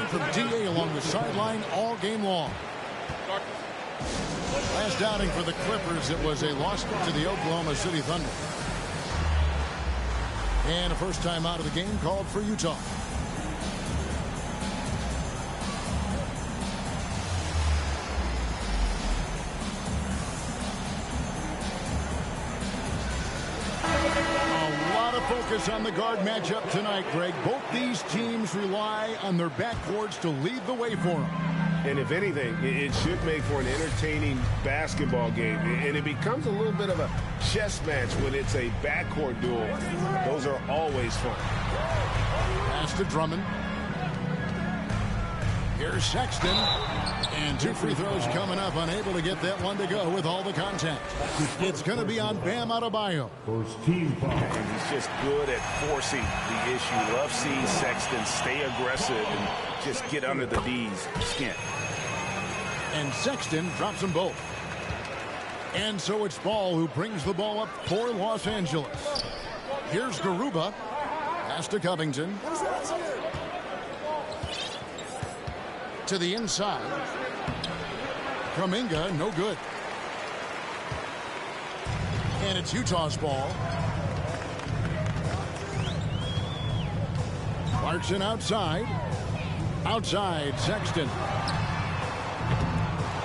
from DA along the sideline all game long. Last outing for the Clippers, it was a loss to the Oklahoma City Thunder. And a first time out of the game called for Utah. Focus on the guard matchup tonight, Greg. Both these teams rely on their backcourts to lead the way for them. And if anything, it should make for an entertaining basketball game. And it becomes a little bit of a chess match when it's a backcourt duel. Those are always fun. Pass to Drummond. Here's Sexton. And 2 free throws coming up, unable to get that one to go with all the contact. It's going to be on Bam Adebayo. And he's just good at forcing the issue. Love seeing Sexton stay aggressive and just get under the D's skin. And Sexton drops them both. And so it's Ball who brings the ball up for Los Angeles. Here's Garuba. Pass to Covington. To the inside. Kuminga, no good. And it's Utah's ball. Clarkson outside. Outside, Sexton.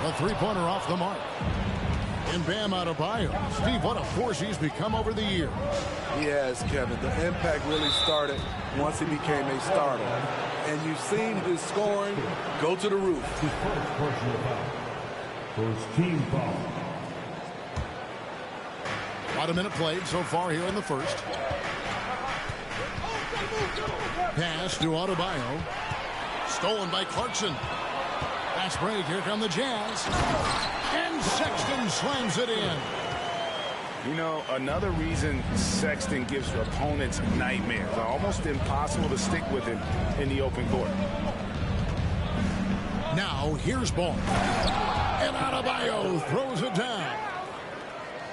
A three-pointer off the mark. And Bam Adebayo. Steve, what a force he's become over the years. He has, Kevin. The impact really started once he became a starter. And you've seen his scoring go to the roof. About a minute played so far here in the first. Pass to Adebayo. Stolen by Clarkson. Fast break. Here come the Jazz. And Sexton slams it in. You know, another reason Sexton gives opponents nightmares. Almost impossible to stick with him in the open court. Now, here's Ball. And Adebayo throws it down.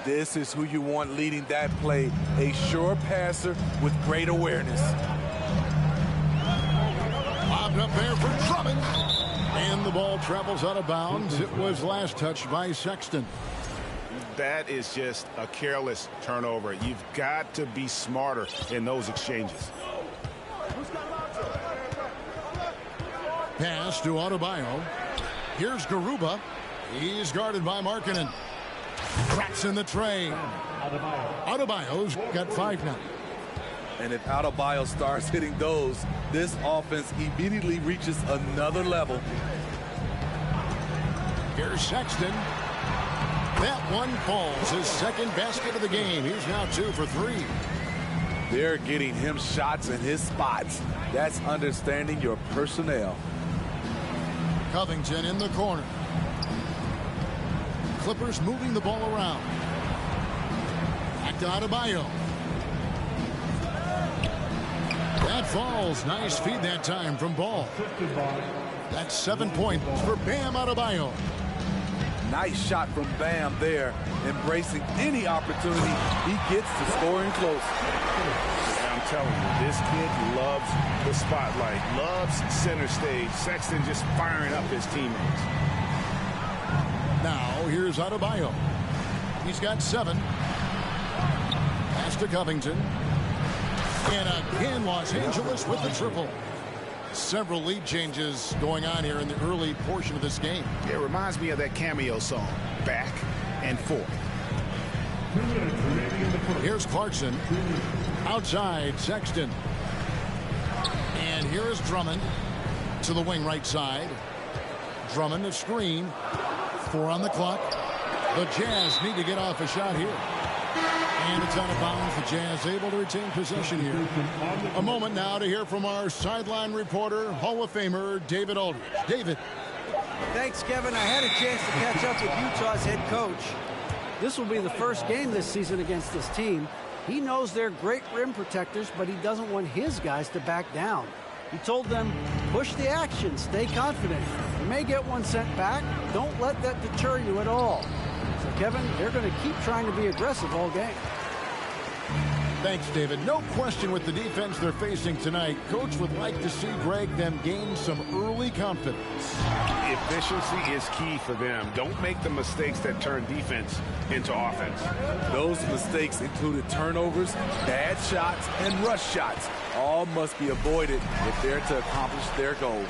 This is who you want leading that play. A sure passer with great awareness. Lobbed up there for Drummond. And the ball travels out of bounds. It was last touched by Sexton. That is just a careless turnover. You've got to be smarter in those exchanges. Pass to Adebayo. Here's Garuba. He's guarded by Markkanen. Cracks in the tray. Adebayo's got 5 now. And if Adebayo starts hitting those, this offense immediately reaches another level. Here's Sexton. That one falls. His second basket of the game. He's now 2 for 3. They're getting him shots in his spots. That's understanding your personnel. Covington in the corner. Clippers moving the ball around. Back to Adebayo. That falls. Nice feed that time from Ball. That's 7 points for Bam Adebayo. Nice shot from Bam there, embracing any opportunity he gets to scoring close. I'm telling you, this kid loves the spotlight, loves center stage. Sexton just firing up his teammates. Now, here's Adebayo. He's got 7. Pass to Covington. And again, Los Angeles with the triple. Several lead changes going on here in the early portion of this game. It reminds me of that cameo song, Back and Forth. Here's Clarkson. Outside, Sexton. And here is Drummond to the wing right side. Drummond a screen. 4 on the clock. The Jazz need to get off a shot here. And it's out of bounds. The Jazz able to retain possession here. A moment now to hear from our sideline reporter, Hall of Famer David Aldridge. David. Thanks, Kevin. I had a chance to catch up with Utah's head coach. This will be the first game this season against this team. He knows they're great rim protectors, but he doesn't want his guys to back down. He told them, push the action, stay confident. You may get one sent back. Don't let that deter you at all. So, Kevin, they're going to keep trying to be aggressive all game. Thanks, David. No question with the defense they're facing tonight. Coach would like to see Greg them gain some early confidence. Efficiency is key for them. Don't make the mistakes that turn defense into offense. Those mistakes included turnovers, bad shots, and rush shots. All must be avoided if they're to accomplish their goal.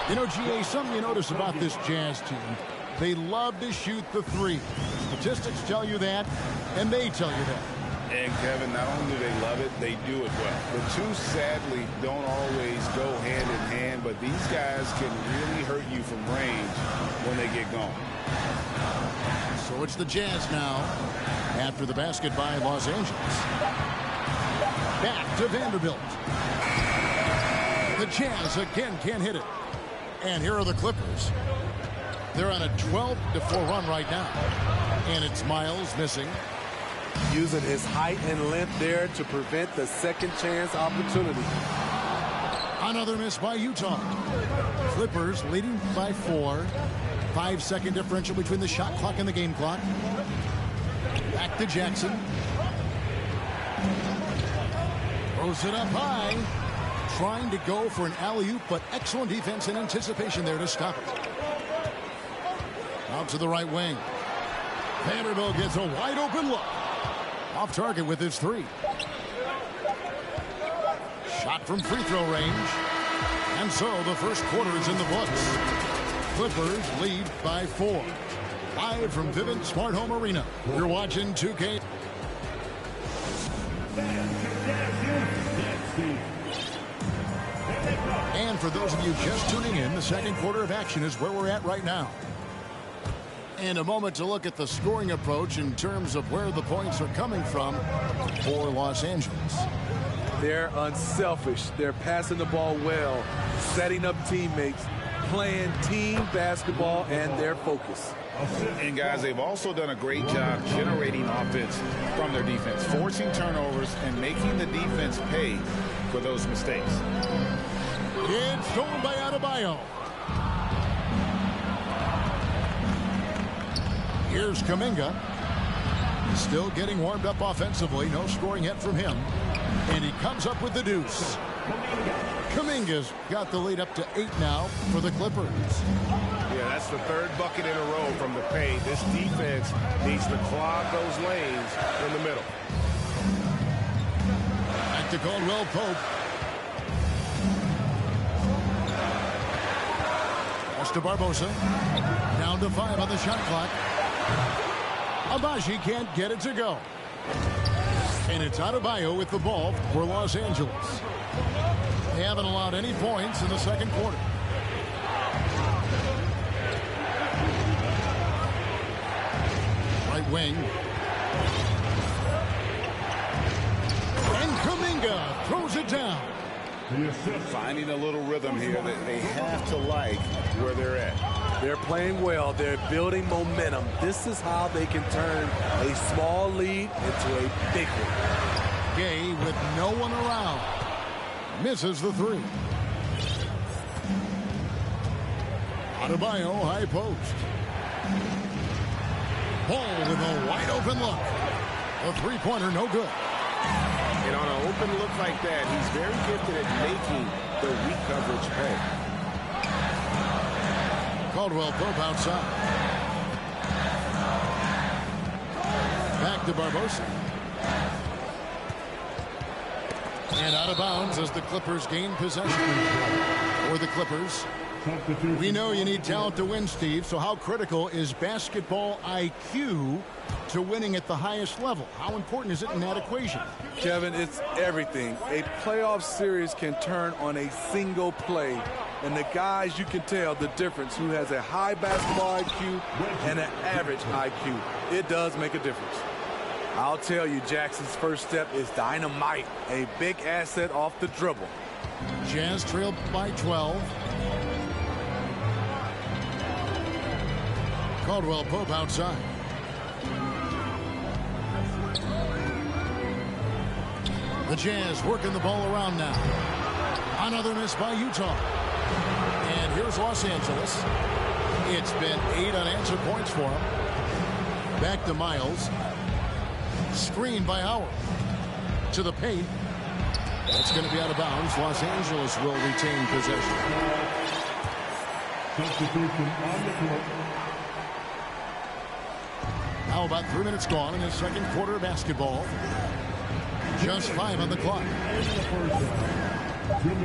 You know, GA, something you notice about this Jazz team, they love to shoot the three. Statistics tell you that, and they tell you that. And, Kevin, not only do they love it, they do it well. The two, sadly, don't always go hand in hand, but these guys can really hurt you from range when they get going. So it's the Jazz now after the basket by Los Angeles. Back to Vanderbilt. The Jazz again can't hit it. And here are the Clippers. They're on a 12-4 run right now. And it's Miles missing. Using his height and length there to prevent the second chance opportunity. Another miss by Utah. Clippers leading by 4. 5-second differential between the shot clock and the game clock. Back to Jackson. Throws it up high. Trying to go for an alley-oop, but excellent defense and anticipation there to stop it. Out to the right wing. Vanderbilt gets a wide open look. Off target with his 3. Shot from free throw range. And so the first quarter is in the books. Clippers lead by 4. Live from Vivint Smart Home Arena. You're watching 2K. And for those of you just tuning in, the second quarter of action is where we're at right now. And a moment to look at the scoring approach in terms of where the points are coming from for Los Angeles. They're unselfish. They're passing the ball well, setting up teammates, playing team basketball, and their focus. And, guys, they've also done a great job generating offense from their defense, forcing turnovers and making the defense pay for those mistakes. It's stolen by Adebayo. Here's Kuminga. Still getting warmed up offensively. No scoring yet from him. And he comes up with the deuce. Kuminga's got the lead up to 8 now for the Clippers. Yeah, that's the third bucket in a row from the paint. This defense needs to clog those lanes in the middle. Back to Caldwell Pope. To Barbosa. Down to 5 on the shot clock. Agbaji can't get it to go. And it's Adebayo with the ball for Los Angeles. They haven't allowed any points in the second quarter. Right wing. And Kuminga throws it down. Finding a little rhythm here that they have to like where they're at. They're playing well. They're building momentum. This is how they can turn a small lead into a big one. Gay with no one around. Misses the 3. Adebayo high post. Ball with a wide open look. A 3-pointer no good. And on an open look like that, he's very gifted at making the weak coverage pay. Caldwell Pope outside. Back to Barbosa. And out of bounds as the Clippers gain possession. For the Clippers. We know you need talent to win, Steve, so how critical is basketball IQ to winning at the highest level? How important is it in that equation? Kevin, it's everything. A playoff series can turn on a single play. And the guys, you can tell the difference who has a high basketball IQ and an average IQ. It does make a difference. I'll tell you, Jackson's first step is dynamite. A big asset off the dribble. Jazz trailed by 12. Caldwell Pope outside. The Jazz working the ball around now. Another miss by Utah. And here's Los Angeles. It's been 8 unanswered points for them. Back to Miles. Screen by Howard. To the paint. That's going to be out of bounds. Los Angeles will retain possession. Now about 3 minutes gone in the second quarter of basketball. Just 5 on the clock.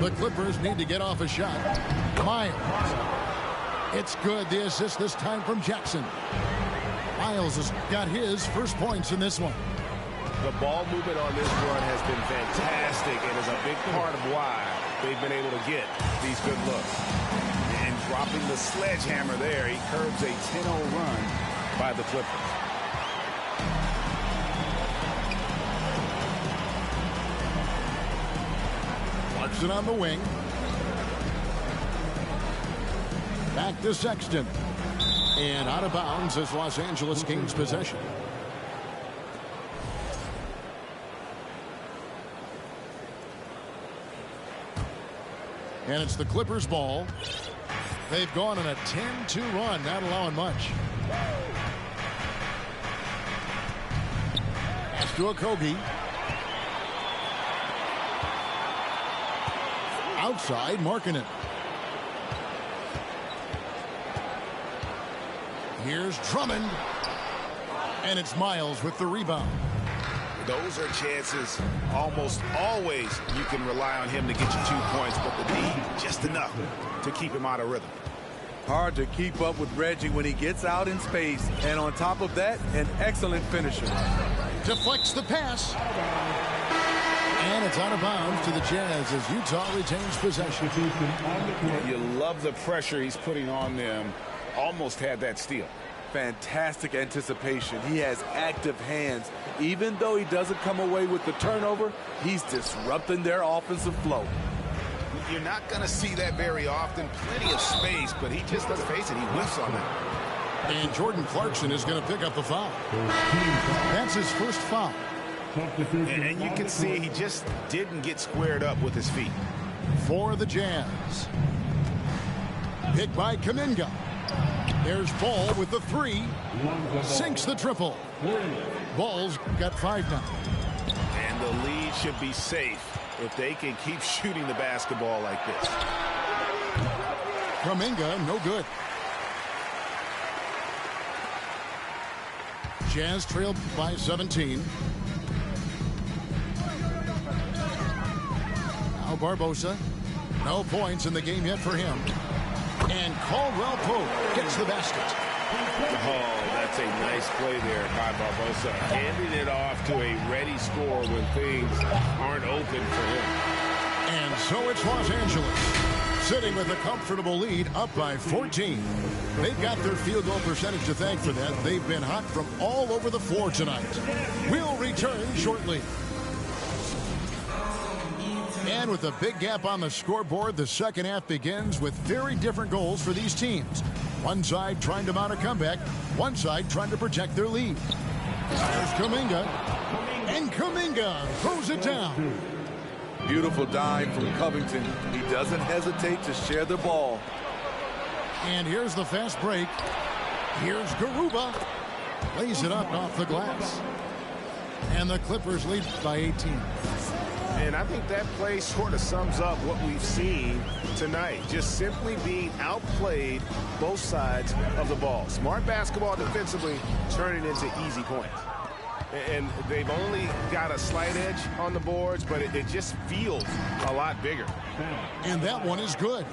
The Clippers need to get off a shot. Miles. It's good. The assist this time from Jackson. Miles has got his first points in this one. The ball movement on this run has been fantastic and is a big part of why they've been able to get these good looks. And dropping the sledgehammer there, he curbs a 10-0 run by the Clippers. Clarkson on the wing. Back to Sexton. And out of bounds as Los Angeles gains possession. And it's the Clippers' ball. They've gone on a 10-2 run, not allowing much. Pass to Okogie. Outside, Markkanen. Here's Drummond. And it's Miles with the rebound. Those are chances almost always you can rely on him to get you 2 points, but the D just enough to keep him out of rhythm. Hard to keep up with Reggie when he gets out in space. And on top of that, an excellent finisher. Deflects the pass. And it's out of bounds to the Jazz as Utah retains possession. You love the pressure he's putting on them. Almost had that steal. Fantastic anticipation. He has active hands. Even though he doesn't come away with the turnover, he's disrupting their offensive flow. You're not going to see that very often. Plenty of space, but he just, let's face it, he whiffs on that. And Jordan Clarkson is going to pick up the foul. That's his first foul. And you can see he just didn't get squared up with his feet. For the Jazz. Picked by Kuminga. There's Ball with the 3. Sinks the triple. Ball's got 5 now. And the lead should be safe if they can keep shooting the basketball like this. Kuminga, no good. Jazz trailed by 17. Now Barbosa. No points in the game yet for him. And Caldwell Pope gets the basket. Oh, that's a nice play there by Barbosa. Handing it off to a ready score when things aren't open for him. And so it's Los Angeles, sitting with a comfortable lead, up by 14. They've got their field goal percentage to thank for that. They've been hot from all over the floor tonight. We'll return shortly. And with a big gap on the scoreboard, the second half begins with very different goals for these teams. One side trying to mount a comeback, one side trying to protect their lead. There's Kuminga, and Kuminga throws it down. Beautiful dime from Covington. He doesn't hesitate to share the ball. And here's the fast break. Here's Garuba. Lays it up off the glass. And the Clippers lead by 18. And I think that play sort of sums up what we've seen tonight. Just simply being outplayed both sides of the ball. Smart basketball defensively turning into easy points. And they've only got a slight edge on the boards, but it just feels a lot bigger. And that one is good.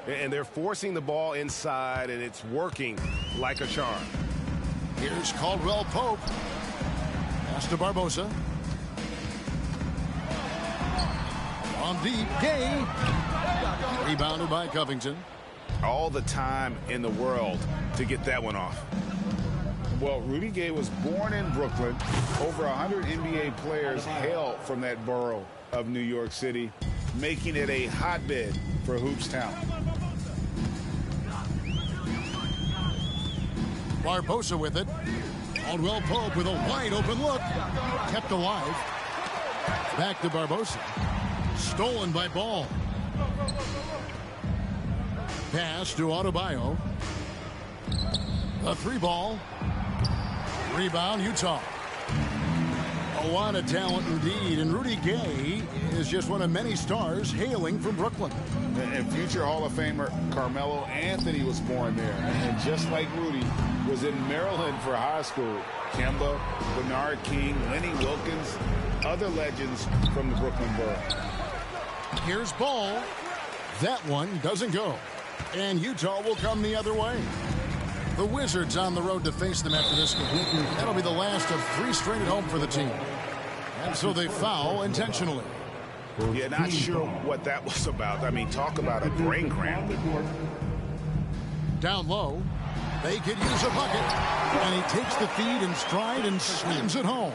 And they're forcing the ball inside, and it's working like a charm. Here's Caldwell Pope. Pass to Barbosa. On deep, Gay. Rebounded by Covington. All the time in the world to get that one off. Well, Rudy Gay was born in Brooklyn. Over 100 NBA players hail from that borough of New York City, making it a hotbed for hoops talent. Barbosa with it. Caldwell Pope with a wide open look. Kept alive. Back to Barbosa. Stolen by Ball. Pass to Adebayo. A 3 ball. Rebound, Utah. What a talent indeed. And Rudy Gay is just one of many stars hailing from Brooklyn. And future Hall of Famer Carmelo Anthony was born there. And just like Rudy, was in Maryland for high school. Kemba, Bernard King, Lenny Wilkins, other legends from the Brooklyn Borough. Here's Ball. That one doesn't go. And Utah will come the other way. The Wizards on the road to face them after this game. That'll be the last of 3 straight at home for the team. And so they foul intentionally. Yeah, not sure what that was about. I mean, talk about a brain cramp. Down low. They could use a bucket. And he takes the feed in stride and slams it home.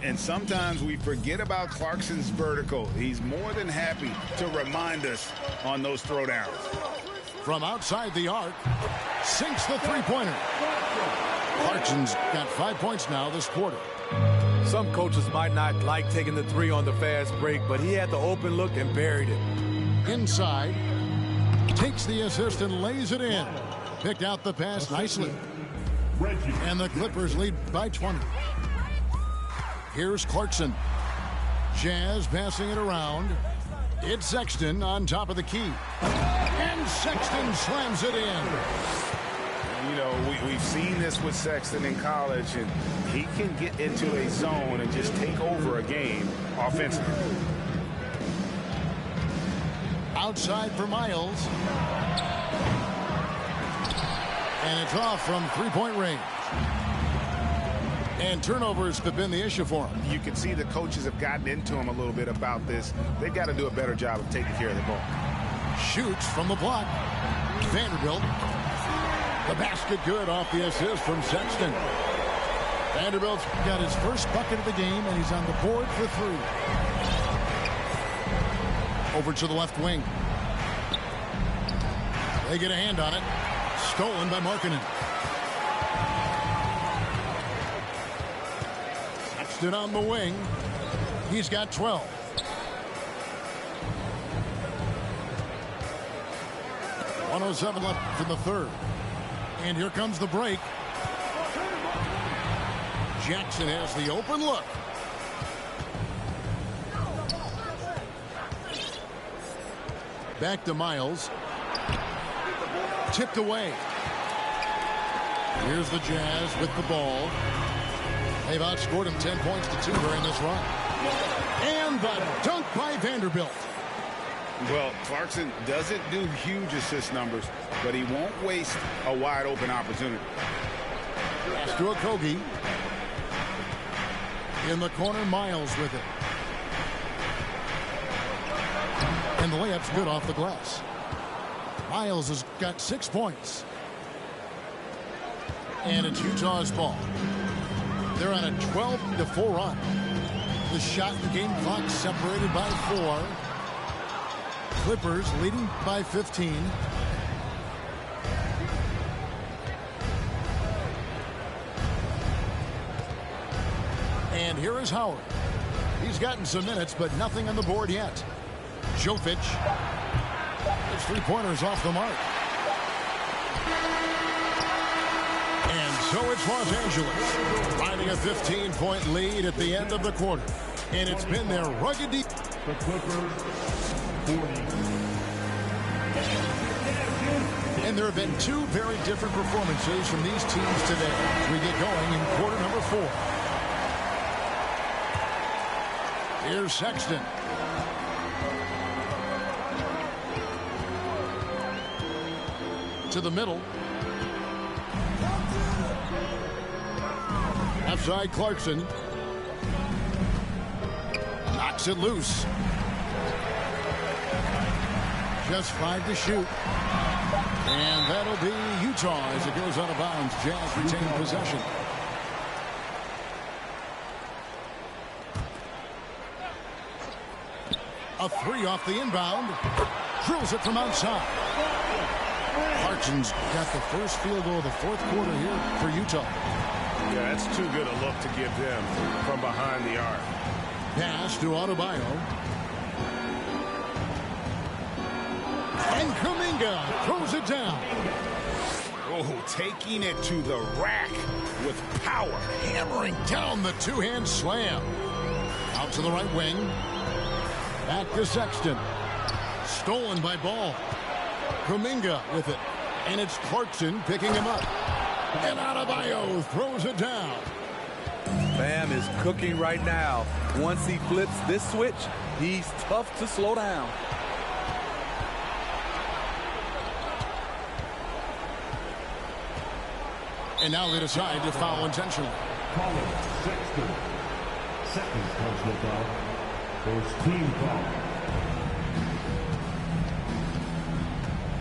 And sometimes we forget about Clarkson's vertical. He's more than happy to remind us on those throwdowns. From outside the arc, sinks the three-pointer. Clarkson's got 5 points now this quarter. Some coaches might not like taking the 3 on the fast break, but he had the open look and buried it. Inside, takes the assist and lays it in. Picked out the pass nicely. And the Clippers lead by 20. Here's Clarkson. Jazz passing it around. It's Sexton on top of the key. And Sexton slams it in. You know, we've seen this with Sexton in college, and he can get into a zone and just take over a game offensively. Outside for Miles. And it's off from three-point range. And turnovers have been the issue for him. You can see the coaches have gotten into him a little bit about this. They've got to do a better job of taking care of the ball. Shoots from the block. Vanderbilt. The basket good off the assist from Sexton. Vanderbilt's got his first bucket of the game, and he's on the board for 3. Over to the left wing. They get a hand on it. Stolen by Markkanen. Sexton on the wing. He's got 12. .107 left in the third. And here comes the break. Jackson has the open look. Back to Miles. Tipped away. Here's the Jazz with the ball. They've outscored him 10 points to 2 during this run. And the dunk by Vanderbilt. Well, Clarkson doesn't do huge assist numbers, but he won't waste a wide open opportunity. Pass to Okogie. In the corner, Miles with it. And the layup's good off the glass. Miles has got 6 points. And it's Utah's ball. They're on a 12-4 run. The shot and game clock separated by 4. Clippers leading by 15. And here is Howard. He's gotten some minutes, but nothing on the board yet. Jovic. His three-pointers off the mark. And so it's Los Angeles, finding a 15-point lead at the end of the quarter. And it's been their rugged deep. The Clippers, 40. And there have been 2 very different performances from these teams today as we get going in quarter number 4. Here's Sexton. To the middle. Outside Clarkson. Knocks it loose. Just 5 to shoot. And that'll be Utah as it goes out of bounds. Jazz retain possession. A 3 off the inbound. Drills it from outside. Clarkson's got the first field goal of the fourth quarter here for Utah. Yeah, that's too good a look to give them from behind the arc. Pass to Adebayo. And Kuminga throws it down. Oh, taking it to the rack with power. Hammering down the two-hand slam. Out to the right wing. Back to Sexton. Stolen by Ball. Kuminga with it. And it's Clarkson picking him up. And Adebayo throws it down. Bam is cooking right now. Once he flips this switch, he's tough to slow down. And now they decide to foul intentionally. Colin Sexton. Second personal foul. First team foul.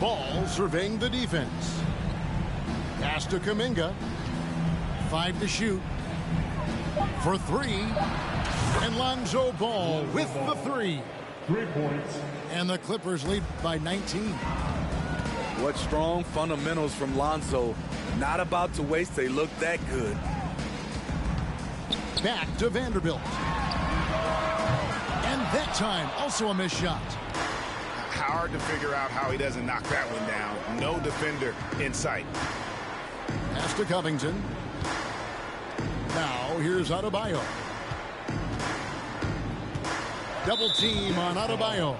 Ball surveying the defense. Pass to Kuminga. 5 to shoot. For 3. And Lonzo Ball with the 3. 3 points. And the Clippers lead by 19. What strong fundamentals from Lonzo. Not about to waste. They look that good. Back to Vanderbilt. And that time, also a missed shot. Hard to figure out how he doesn't knock that one down. No defender in sight. Pass to Covington. Now, here's Adebayo. Double team on Adebayo.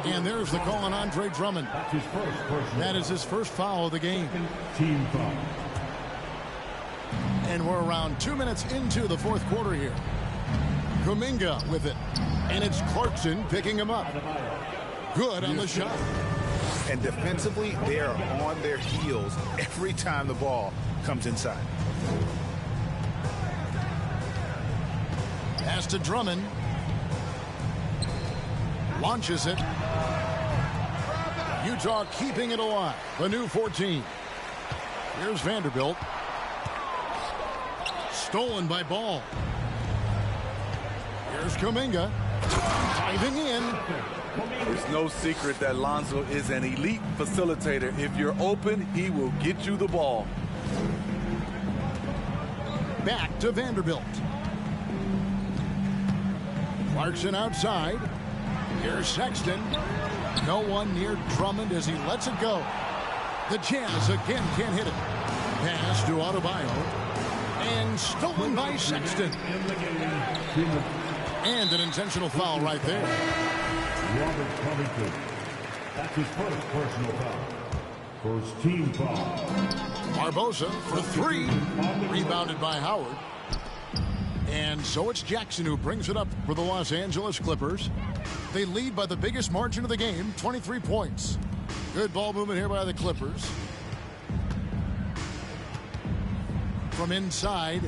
And there's the call on Andre Drummond. That's his first personal. That is his first foul of the game. Team foul. And we're around 2 minutes into the fourth quarter here. Kuminga with it. And it's Clarkson picking him up. Good on the shot. And defensively, they are on their heels every time the ball comes inside. Pass to Drummond. Launches it. Utah keeping it alive. The new 14. Here's Vanderbilt. Stolen by Ball. Here's Kuminga. Diving in. There's no secret that Lonzo is an elite facilitator. If you're open, he will get you the ball. Back to Vanderbilt. Clarkson outside. Here's Sexton. No one near Drummond as he lets it go. The Jazz again can't hit it. Pass to Adebayo. And stolen by Sexton. And an intentional foul right there. Robert Covington. That's his first personal foul. First team foul. Barbosa for 3. Rebounded by Howard. And so it's Jackson who brings it up for the Los Angeles Clippers. They lead by the biggest margin of the game, 23 points. Good ball movement here by the Clippers. From inside,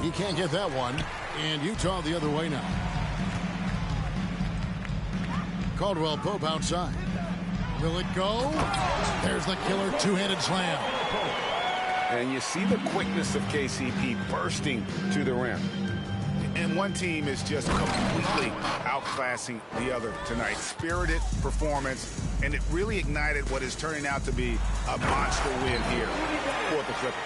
he can't get that one. And Utah the other way now. Caldwell Pope outside. Will it go? There's the killer two-handed slam. And you see the quickness of KCP bursting to the rim. And one team is just completely outclassing the other tonight. Spirited performance, and it really ignited what is turning out to be a monster win here for the Clippers.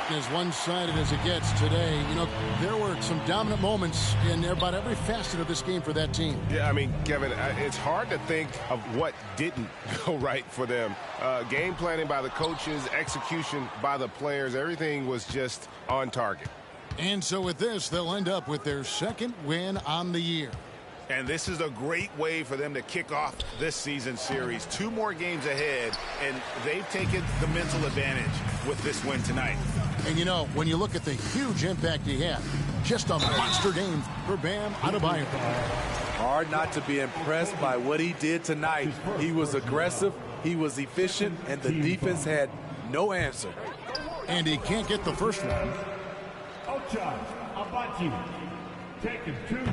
As one-sided as it gets today, you know, there were some dominant moments in about every facet of this game for that team. Yeah, I mean, Kevin, it's hard to think of what didn't go right for them. Game planning by the coaches, execution by the players, everything was just on target. And so with this, they'll end up with their second win on the year. And this is a great way for them to kick off this season series. 2 more games ahead, and they've taken the mental advantage with this win tonight. And, you know, when you look at the huge impact he had, just a monster game for Bam Adebayo. Hard not to be impressed by what he did tonight. He was aggressive, he was efficient, and the defense had no answer. And he can't get the first one.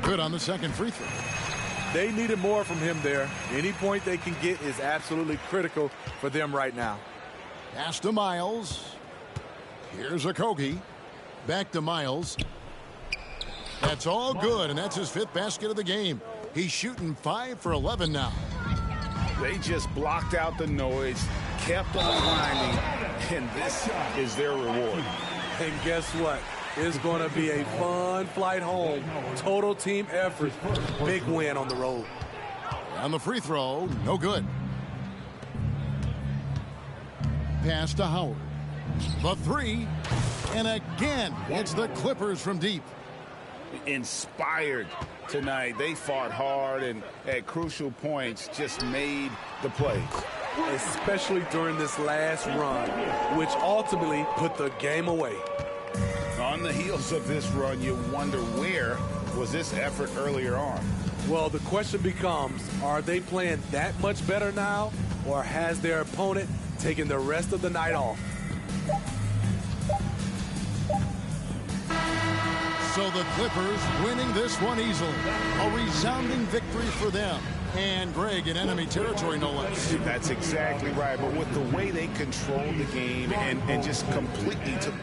Good on the second free throw. They needed more from him there. Any point they can get is absolutely critical for them right now. Pass to Miles. Here's Okogie. Back to Miles. That's all good, and that's his 5th basket of the game. He's shooting 5 for 11 now. They just blocked out the noise, kept on grinding, and this is their reward. And guess what? It's going to be a fun flight home. Total team effort. Big win on the road. On the free throw, no good. Pass to Howard. The three. And again, it's the Clippers from deep. Inspired tonight. They fought hard and at crucial points just made the play. Especially during this last run, which ultimately put the game away. On the heels of this run, you wonder where was this effort earlier on? Well, the question becomes, are they playing that much better now, or has their opponent taken the rest of the night off? So the Clippers winning this one easily. A resounding victory for them. And Greg in enemy territory, no less. That's exactly right. But with the way they controlled the game and just completely took